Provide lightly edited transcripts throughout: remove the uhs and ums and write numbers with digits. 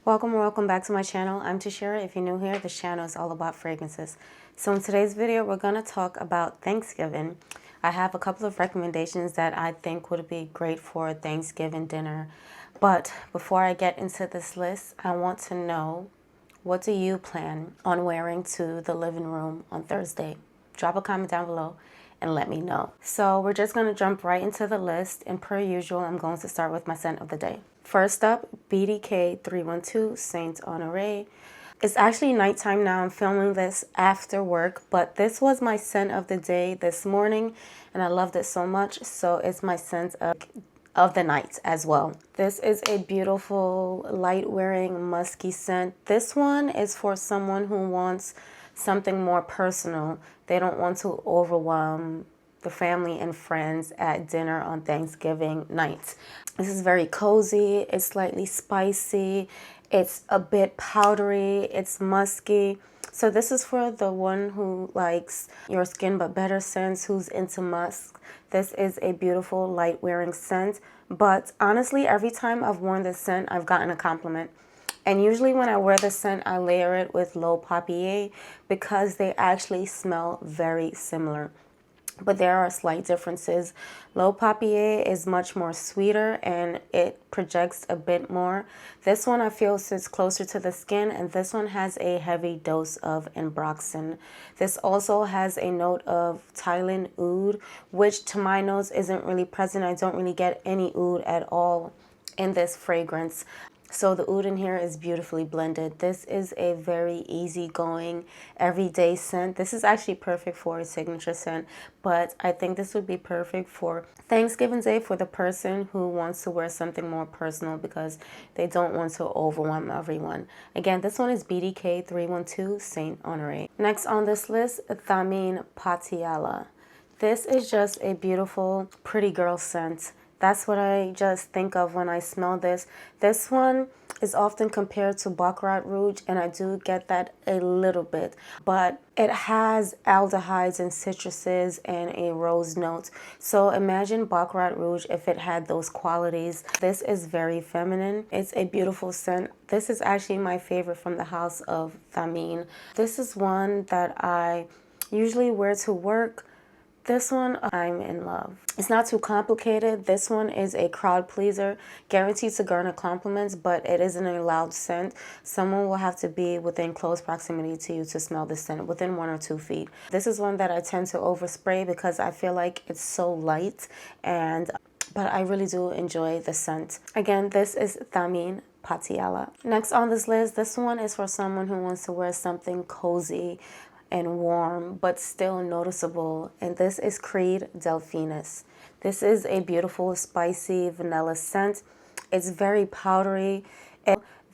Welcome or welcome back to my channel. I'm TaShera. If you're new here, this channel is all about fragrances. So in today's video, we're going to talk about Thanksgiving. I have a couple of recommendations that I think would be great for Thanksgiving dinner. But before I get into this list, I want to know, what do you plan on wearing to the living room on Thursday? Drop a comment down below and let me know. So we're just going to jump right into the list, and per usual, I'm going to start with my scent of the day. First up, BDK 312 Saint-Honoré. It's actually nighttime now. I'm filming this after work, but this was my scent of the day this morning, and I loved it so much, so it's my scent of the night as well. This is a beautiful, light-wearing, musky scent. This one is for someone who wants something more personal. They don't want to overwhelm the family and friends at dinner on Thanksgiving night. This is very cozy, it's slightly spicy, it's a bit powdery, it's musky. So this is for the one who likes your skin but better scents, who's into musk. This is a beautiful light wearing scent, but honestly, every time I've worn this scent, I've gotten a compliment. And usually when I wear this scent, I layer it with L'Eau Papier because they actually smell very similar. But there are slight differences. L'Eau Papier is much more sweeter and it projects a bit more. This one I feel sits closer to the skin, and this one has a heavy dose of ambroxan. This also has a note of Thailand oud, which to my nose isn't really present. I don't really get any oud at all in this fragrance. So the oud in here is beautifully blended. This is a very easygoing, everyday scent. This is actually perfect for a signature scent, but I think this would be perfect for Thanksgiving Day for the person who wants to wear something more personal because they don't want to overwhelm everyone. Again, this one is BDK 312 Saint-Honoré. Next on this list, Thameen Patiala. This is just a beautiful, pretty girl scent. That's what I just think of when I smell this. This one is often compared to Baccarat Rouge, and I do get that a little bit. But it has aldehydes and citruses and a rose note. So imagine Baccarat Rouge if it had those qualities. This is very feminine. It's a beautiful scent. This is actually my favorite from the house of Thameen. This is one that I usually wear to work. This one, I'm in love. It's not too complicated. This one is a crowd pleaser, guaranteed to garner compliments, but it isn't a loud scent. Someone will have to be within close proximity to you to smell this scent, within 1 or 2 feet. This is one that I tend to overspray because I feel like it's so light, but I really do enjoy the scent. Again, this is Thameen Patiala. Next on this list, this one is for someone who wants to wear something cozy and warm, but still noticeable. And this is Creed Delphinus. This is a beautiful, spicy vanilla scent. It's very powdery.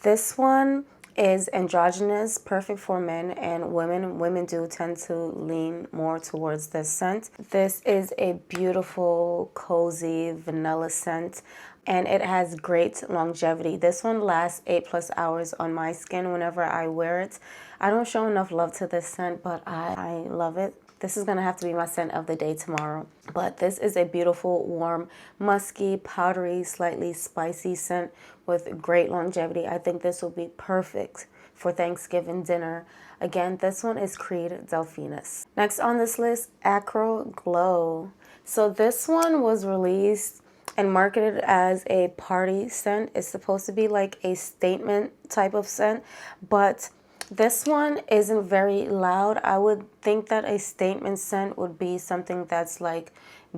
This one is androgynous, perfect for men and women. Women do tend to lean more towards this scent. This is a beautiful, cozy vanilla scent, and it has great longevity. This one lasts 8+ hours on my skin whenever I wear it. I don't show enough love to this scent, but I love it. This is going to have to be my scent of the day tomorrow. But this is a beautiful, warm, musky, powdery, slightly spicy scent with great longevity. I think this will be perfect for Thanksgiving dinner. Again, this one is Creed Delphinus. Next on this list, Akro Glow. So this one was released and marketed as a party scent. It's supposed to be like a statement type of scent, but this one isn't very loud. I would think that a statement scent would be something that's like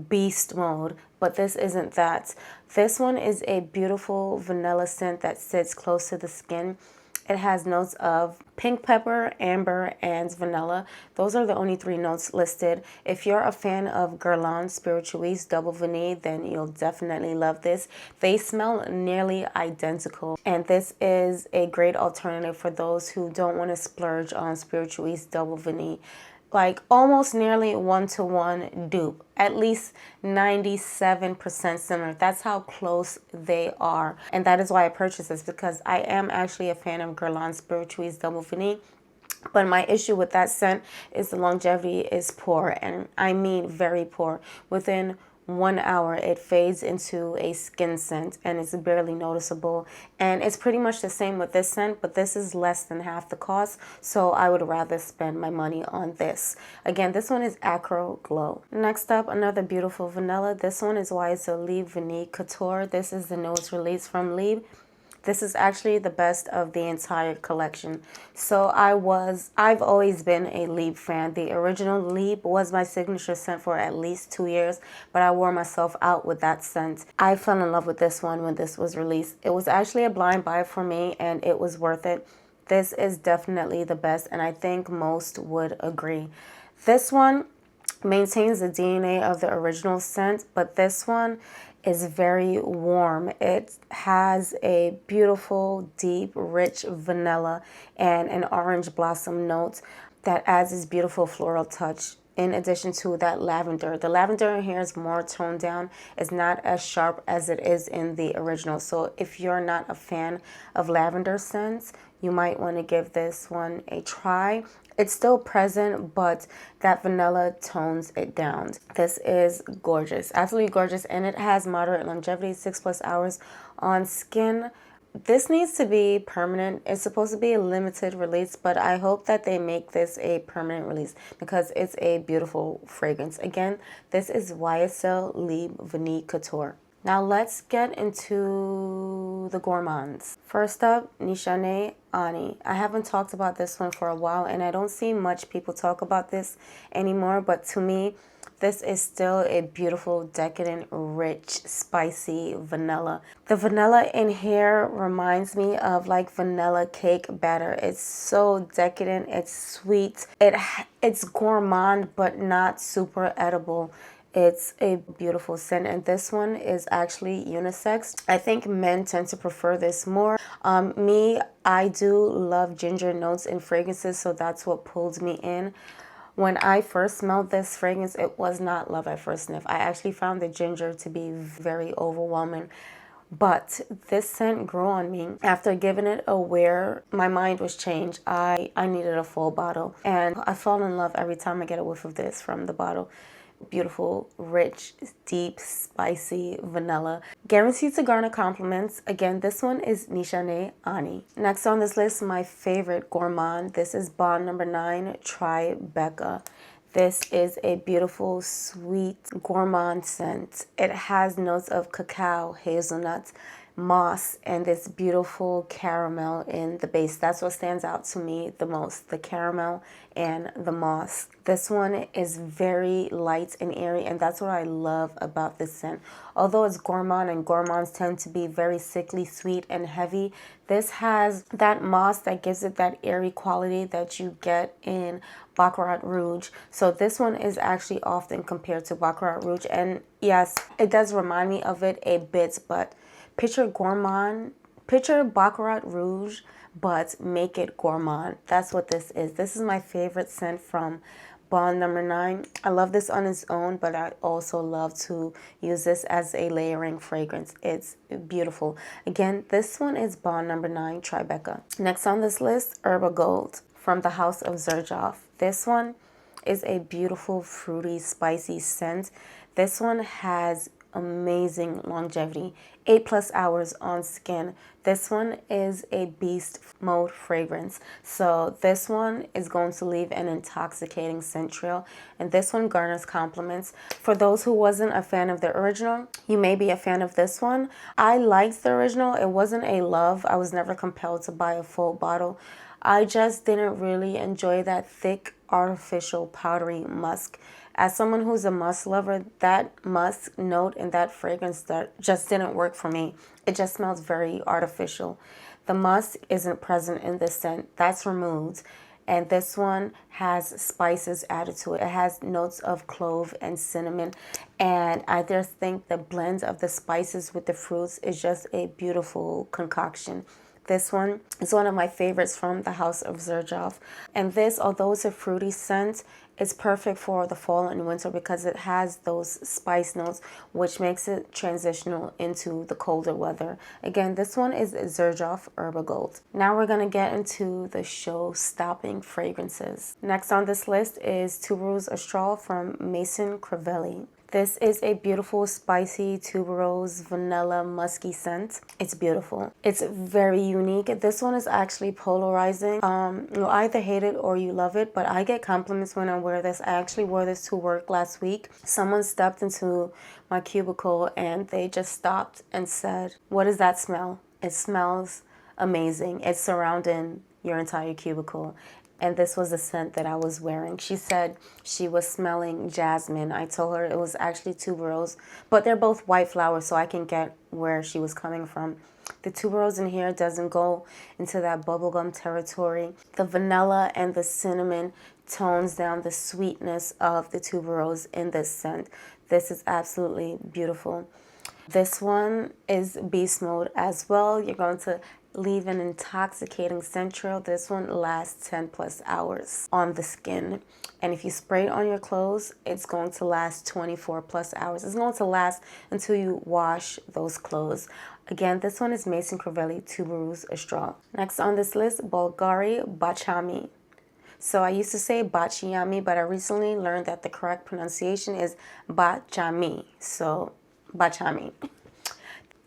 beast mode, but this isn't that. This one is a beautiful vanilla scent that sits close to the skin. It has notes of pink pepper, amber, and vanilla. Those are the only 3 notes listed. If you're a fan of Guerlain Spiritueux Double Vanille, then you'll definitely love this. They smell nearly identical, and this is a great alternative for those who don't want to splurge on Spiritueux Double Vanille. Like almost nearly 1-to-1 dupe, at least 97% similar. That's how close they are. And that is why I purchased this, because I am actually a fan of Guerlain Spiritueux Double Vanille. But my issue with that scent is the longevity is poor, and I mean very poor. Within 1 hour, it fades into a skin scent and it's barely noticeable. And it's pretty much the same with this scent, but this is less than half the cost, so I would rather spend my money on this. Again, this one is Akro Glow. Next up, another beautiful vanilla. This one is YSL Libre Vanille Couture. This is the newest release from Libre. This is actually the best of the entire collection. So I've always been a Libre fan. The original Libre was my signature scent for at least 2 years, but I wore myself out with that scent. I fell in love with this one when this was released. It was actually a blind buy for me and it was worth it. This is definitely the best and I think most would agree. This one maintains the DNA of the original scent, but this one is very warm. It has a beautiful, deep, rich vanilla and an orange blossom note that adds this beautiful floral touch. In addition to that lavender. The lavender in here is more toned down. It's not as sharp as it is in the original. So if you're not a fan of lavender scents, you might want to give this one a try. It's still present, but that vanilla tones it down. This is gorgeous, absolutely gorgeous, and it has moderate longevity, 6+ hours on skin. This needs to be permanent. It's supposed to be a limited release, but I hope that they make this a permanent release because it's a beautiful fragrance. Again, this is YSL Libre Vanille Couture. Now let's get into the gourmands. First up, Nishane Ani. I haven't talked about this one for a while and I don't see much people talk about this anymore, but to me, this is still a beautiful, decadent, rich, spicy vanilla. The vanilla in here reminds me of like vanilla cake batter. It's so decadent, it's sweet, it's gourmand but not super edible. It's a beautiful scent, and this one is actually unisex. I think men tend to prefer this more. I do love ginger notes in fragrances, so that's what pulled me in. When I first smelled this fragrance, it was not love at first sniff. I actually found the ginger to be very overwhelming. But this scent grew on me. After giving it a wear, my mind was changed. I needed a full bottle, and I fall in love every time I get a whiff of this from the bottle. Beautiful, rich, deep, spicy vanilla. Guaranteed to garner compliments. Again, this one is Nishane Ani. Next on this list, my favorite gourmand. This is Bond No. 9, TriBeCa. This is a beautiful, sweet gourmand scent. It has notes of cacao, hazelnuts, moss, and this beautiful caramel in the base. That's what stands out to me the most, the caramel and the moss. This one is very light and airy, and that's what I love about this scent. Although it's gourmand and gourmands tend to be very sickly sweet and heavy, this has that moss that gives it that airy quality that you get in Baccarat Rouge. So this one is actually often compared to Baccarat Rouge, and yes, it does remind me of it a bit, but picture Baccarat Rouge, but make it gourmand. That's what this is. This is my favorite scent from Bond No. 9. I love this on its own, but I also love to use this as a layering fragrance. It's beautiful. Again, this one is Bond No. 9, TriBeCa. Next on this list, Erba Gold from the house of Xerjoff. This one is a beautiful, fruity, spicy scent. This one has amazing longevity, 8+ hours on skin. This one is a beast mode fragrance, so this one is going to leave an intoxicating scent trail, and this one garners compliments. For those who wasn't a fan of the original, you may be a fan of this one. I liked the original. It wasn't a love. I was never compelled to buy a full bottle. I just didn't really enjoy that thick, artificial, powdery musk. As someone who's a musk lover, that musk note and that fragrance that just didn't work for me. It just smells very artificial. The musk isn't present in this scent. That's removed. And this one has spices added to it. It has notes of clove and cinnamon. And I just think the blend of the spices with the fruits is just a beautiful concoction. This one is one of my favorites from the house of Xerjoff. And this, although it's a fruity scent, it's perfect for the fall and winter because it has those spice notes, which makes it transitional into the colder weather. Again, this one is Xerjoff Erba Gold. Now we're going to get into the show-stopping fragrances. Next on this list is Tubéreuse Astrale from Maison Crivelli. This is a beautiful spicy tuberose vanilla musky scent. It's beautiful. It's very unique. This one is actually polarizing. You'll either hate it or you love it, but I get compliments when I wear this. I actually wore this to work last week. Someone stepped into my cubicle and they just stopped and said, "What does that smell?" It smells amazing. It's surrounding your entire cubicle. And this was the scent that I was wearing. She said she was smelling jasmine. I told her it was actually tuberose, but they're both white flowers, so I can get where she was coming from. The tuberose in here doesn't go into that bubblegum territory. The vanilla and the cinnamon tones down the sweetness of the tuberose in this scent. This is absolutely beautiful. This one is beast mode as well. You're going to leave an intoxicating scent trail. This one lasts 10 plus hours on the skin. And if you spray it on your clothes, it's going to last 24 plus hours. It's going to last until you wash those clothes. Again, this one is Maison Crivelli Tubéreuse Astrale. Next on this list, Bvlgari Baciami. So I used to say Baciami, but I recently learned that the correct pronunciation is Baciami. So Baciami.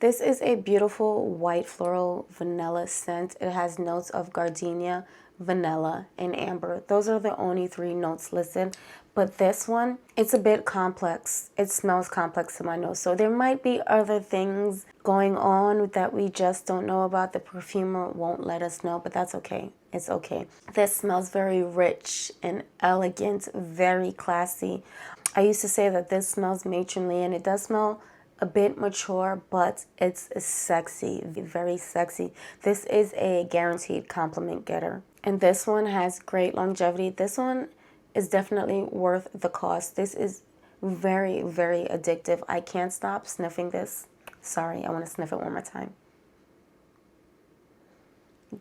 This is a beautiful white floral vanilla scent. It has notes of gardenia, vanilla, and amber. Those are the only 3 notes listed. But this one, it's a bit complex. It smells complex to my nose. So there might be other things going on that we just don't know about. The perfumer won't let us know, but that's okay. It's okay. This smells very rich and elegant, very classy. I used to say that this smells matronly, and it does smell a bit mature, but it's sexy, very sexy. This is a guaranteed compliment getter. And this one has great longevity. This one is definitely worth the cost. This is very, very addictive. I can't stop sniffing this. Sorry, I want to sniff it one more time.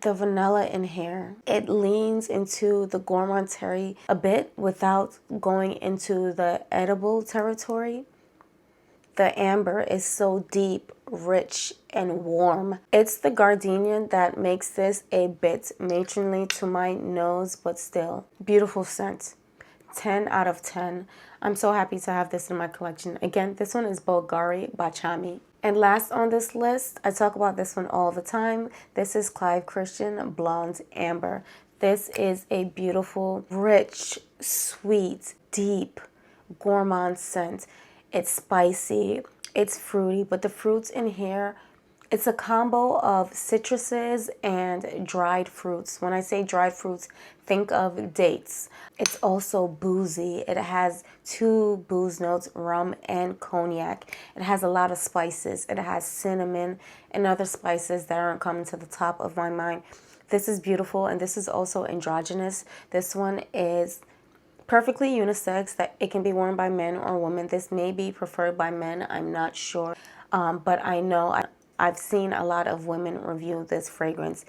The vanilla in here, it leans into the gourmand territory a bit without going into the edible territory. The amber is so deep, rich, and warm. It's the gardenia that makes this a bit matronly to my nose, but still beautiful scent. 10 out of 10. I'm so happy to have this in my collection. Again, this one is Bvlgari Baciami. And last on this list, I talk about this one all the time. This is Clive Christian Blonde Amber. This is a beautiful, rich, sweet, deep, gourmand scent. It's spicy, it's fruity, but the fruits in here, it's a combo of citruses and dried fruits. When I say dried fruits, think of dates. It's also boozy. It has 2 booze notes, rum and cognac. It has a lot of spices. It has cinnamon and other spices that aren't coming to the top of my mind. This is beautiful, and this is also androgynous. This one is perfectly unisex, that it can be worn by men or women. This may be preferred by men, I'm not sure, but I know I've seen a lot of women review this fragrance.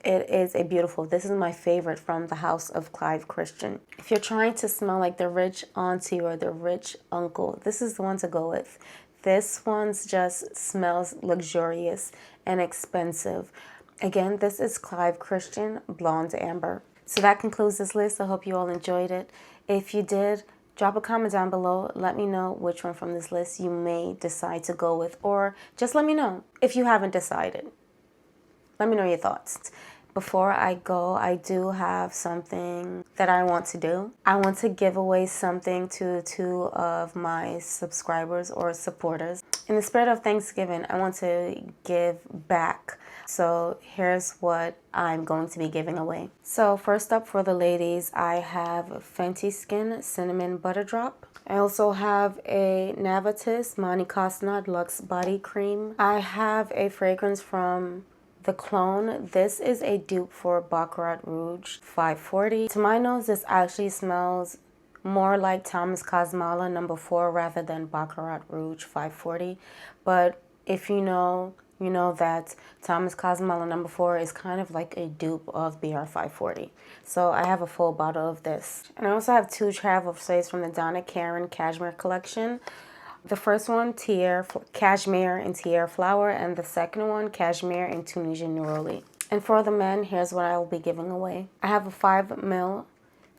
It is a beautiful, this is my favorite from the house of Clive Christian. If you're trying to smell like the rich auntie or the rich uncle, this is the one to go with. This one just smells luxurious and expensive. Again, this is Clive Christian Blonde Amber. So that concludes this list. I hope you all enjoyed it. If you did, drop a comment down below. Let me know which one from this list you may decide to go with, or just let me know if you haven't decided. Let me know your thoughts. Before I go, I do have something that I want to do. I want to give away something to 2 of my subscribers or supporters. In the spirit of Thanksgiving, I want to give back. So here's what I'm going to be giving away. So first up, for the ladies, I have Fenty Skin Cinnamon Butter Drop. I also have a Navatis Mani Cosnod Luxe Body Cream. I have a fragrance from The Clone. This is a dupe for Baccarat Rouge 540. To my nose, this actually smells more like Thomas Cosmala No. 4 rather than Baccarat Rouge 540. But if you know that Thomas Cosmala No. 4 is kind of like a dupe of BR 540. So I have a full bottle of this. And I also have 2 travel sprays from the Donna Karan Cashmere collection. The first one, Cashmere and Tiare Flower, and the second one, Cashmere and Tunisian Neroli. And for the men, here's what I will be giving away. I have a 5 ml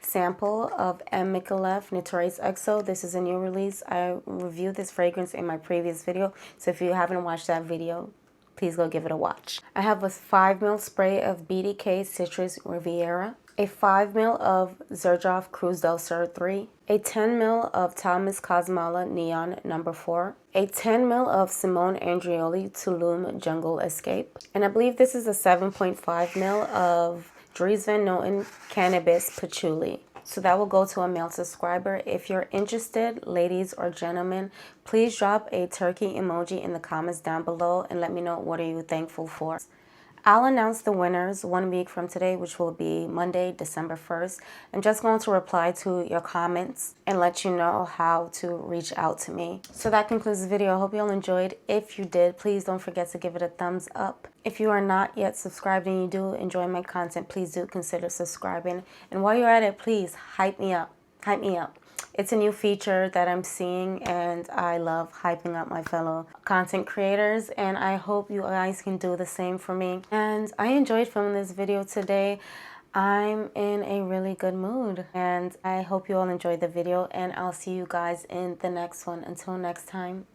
sample of M. Micallef Notorious XO. This is a new release. I reviewed this fragrance in my previous video, so if you haven't watched that video, please go give it a watch. I have a 5 ml spray of BDK Citrus Riviera, a 5 ml of Xerjoff Cruz del Sur 3, a 10 ml of Thomas Cosmala Neon No. 4, a 10 ml of Simone Andreoli Tulum Jungle Escape, and I believe this is a 7.5 ml of Dries Van Noten Cannabis Patchouli. So that will go to a male subscriber. If you're interested, ladies or gentlemen, please drop a turkey emoji in the comments down below and let me know what are you thankful for. I'll announce the winners 1 week from today, which will be Monday, December 1st. I'm just going to reply to your comments and let you know how to reach out to me. So that concludes the video. I hope you all enjoyed. If you did, please don't forget to give it a thumbs up. If you are not yet subscribed and you do enjoy my content, please do consider subscribing. And while you're at it, please hype me up. Hype me up. It's a new feature that I'm seeing, and I love hyping up my fellow content creators, and I hope you guys can do the same for me. And I enjoyed filming this video today. I'm in a really good mood, and I hope you all enjoyed the video, and I'll see you guys in the next one. Until next time.